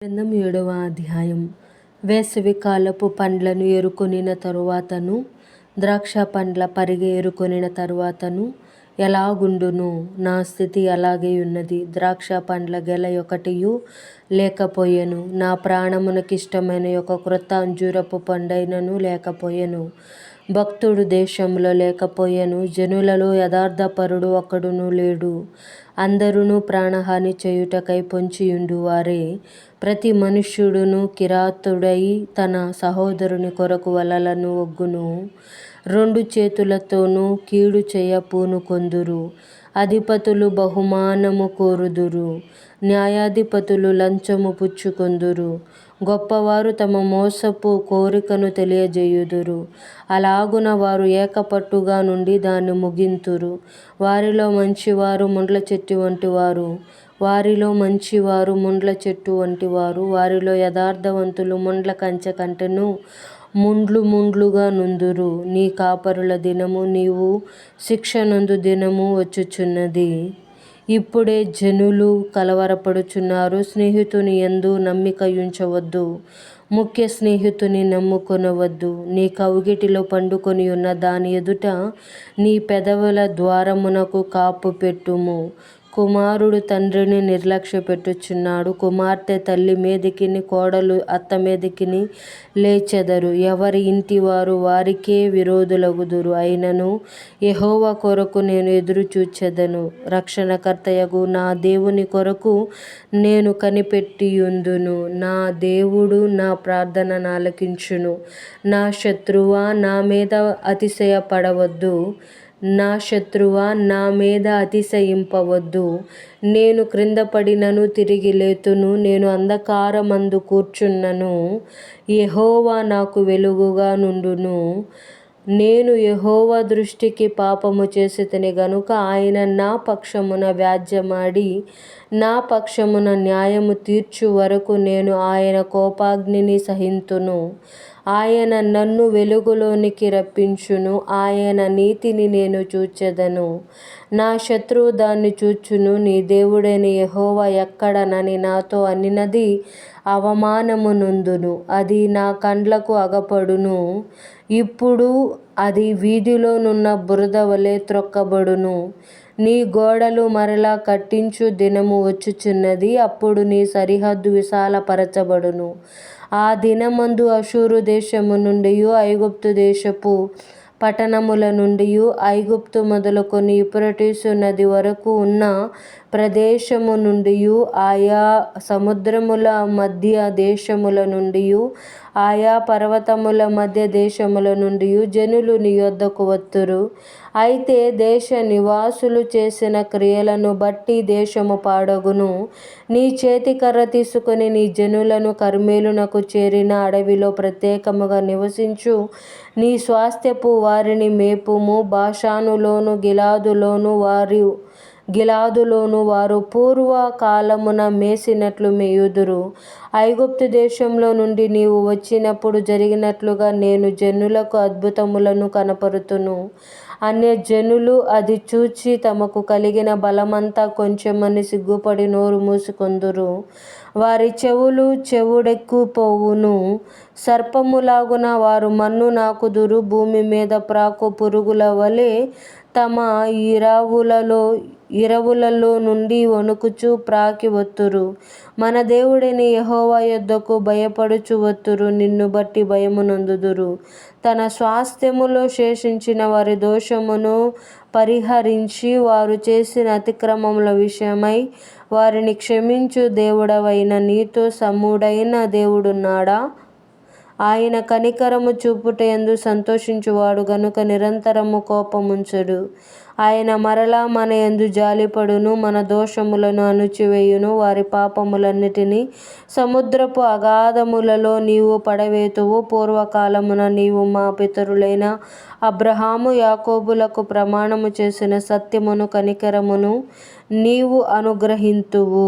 గ్రంథం 7వ అధ్యాయం. వేసవి కాలపు పండ్లను ఏరుకొనిన తరువాతను, ద్రాక్ష పండ్ల పరిగె ఏరుకొనిన తరువాతను ఎలాగుండును? నా స్థితి అలాగే ఉన్నది. ద్రాక్ష పండ్ల గెల ఒకటియు లేకపోయెను. నా ప్రాణమునకిష్టమైన ఒక క్రొత్త అంజూరపు పండైనను లేకపోయెను. భక్తుడు దేశంలో లేకపోయెను. జనులలో యథార్థపరుడు ఒక్కడునూ లేడు. అందరును ప్రాణహాని చేయుటకై పొంచియుండువారే. ప్రతి మనుష్యుడును కిరాతుడై తన సహోదరుని కొరకు వలలను ఒగ్గును. రెండు చేతులతోనూ కీడు చేయ పూనుకొందురు. అధిపతులు బహుమానము కోరుదురు. న్యాయాధిపతులు లంచము పుచ్చుకొందురు. గొప్పవారు తమ మోసపు కోరికను తెలియజేయుదురు. అలాగున వారు ఏకపట్టుగా నుండి దాన్ని ముగింతురు. వారిలో మంచివారు ముండ్ల చెట్టు వంటివారు. వారిలో యథార్థవంతులు ముండ్ల కంచె కంటెను ముండ్లుగా నుందురు. నీ కాపరుల దినము, నీవు శిక్షనొందు దినము వచ్చుచున్నది. ఇప్పుడే జనులు కలవరపడుచున్నారు. స్నేహితుని యందు నమ్మికయుంచవద్దు. ముఖ్య స్నేహితుని నమ్ముకొనవద్దు. నీ కౌగిటిలో పండుకొని ఉన్న దాని ఎదుట నీ పెదవుల ద్వారమునకు కాపు పెట్టుము. కుమారుడు తండ్రిని నిర్లక్ష్యపెట్టుచున్నాడు. కుమార్తె తల్లి మీదికిని, కోడలు అత్త మీదికిని లేచెదరు. ఎవరి ఇంటివారు వారికే విరోధులగుదురు. అయినను యెహోవా కొరకు నేను ఎదురుచూచెదను. రక్షణకర్తయగు నా దేవుని కొరకు నేను కనిపెట్టియుందును. నా దేవుడు నా ప్రార్థనను ఆలకించును. నా శత్రువా, నా మీద అతిశయింపవద్దు. నేను క్రిందపడినను తిరిగి లేతును. నేను అంధకారమందు కూర్చున్నను. యెహోవా నాకు వెలుగుగా నుండును. నేను యెహోవా దృష్టికి పాపము చేసితిని గనుక ఆయన నా పక్షమున వ్యాజ్యమాడి నా పక్షమున న్యాయము తీర్చు వరకు నేను ఆయన కోపాగ్నిని సహింతును. ఆయన నన్ను వెలుగులోనికి రప్పించును. ఆయన నీతిని నేను చూచెదను. నా శత్రువు దాన్ని చూచును. నీ దేవుడైన యెహోవా ఎక్కడనని నాతో అనినది అవమానము నొందును. అది నా కండ్లకు అగపడును. ఇప్పుడు అది వీధిలోనున్న బురద వలె త్రొక్కబడును. నీ గోడలు మరలా కట్టించు దినము వచ్చుచున్నది. అప్పుడు నీ సరిహద్దు విశాలపరచబడును. ఆ దినమందు అష్షూరు దేశము నుండియు, ఐగుప్తు దేశపు పట్టణముల నుండియు, ఐగుప్తు మొదలుకొని యూఫ్రటీసు నది వరకు ఉన్న ప్రదేశము నుండియు, ఆయా సముద్రముల మధ్య దేశముల నుండియు, ఆయా పర్వతముల మధ్య దేశముల నుండియు జనులు నీ యొద్దకు వత్తురు. అయితే దేశ నివాసులు చేసిన క్రియలను బట్టి దేశము పాడగును. నీ చేతికర్ర తీసుకొని నీ జనులను కర్మెలునకు చేరిన అడవిలో ప్రత్యేకముగా నివసించు నీ స్వాస్థ్యపు వారిని మేపుము. బాషానులోను గిలాదులోను వారు పూర్వ కాలమున మేసినట్లు మేయుదురు. ఐగుప్తు దేశంలో నుండి నీవు వచ్చినప్పుడు జరిగినట్లుగా నేను జనులకు అద్భుతములను కనపరుతును. అన్యజనులు అది చూచి తమకు కలిగిన బలమంతా కొంచెమని సిగ్గుపడి నోరు మూసుకొందురు. వారి చెవులు చెవుడెక్కిపోవును. సర్పములాగున వారు మన్ను నాకుదురు. భూమి మీద ప్రాకు పురుగుల వలె తమ ఇరవులలో నుండి వణుకుచు ప్రాకి వత్తురు. మన దేవుడైన యెహోవా యొద్దకు భయపడుచు వత్తురు. నిన్ను బట్టి భయము నొందుదురు. తన స్వాస్థ్యములో శేషించిన వారి దోషమును పరిహరించి వారు చేసిన అతిక్రమముల విషయమై వారిని క్షమించు దేవుడవైన నీతో సముడైన దేవుడున్నాడా? ఆయన కనికరము చూపుటయందు సంతోషించువాడు గనుక నిరంతరము కోపముంచడు. ఆయన మరలా మన యందు జాలిపడును. మన దోషములను అణుచివేయును. వారి పాపములన్నిటినీ సముద్రపు అగాధములలో నీవు పడవేతువు. పూర్వకాలమున నీవు మా పితరులైన అబ్రహాము, యాకోబులకు ప్రమాణము చేసిన సత్యమును, కనికరమును నీవు అనుగ్రహింతువు.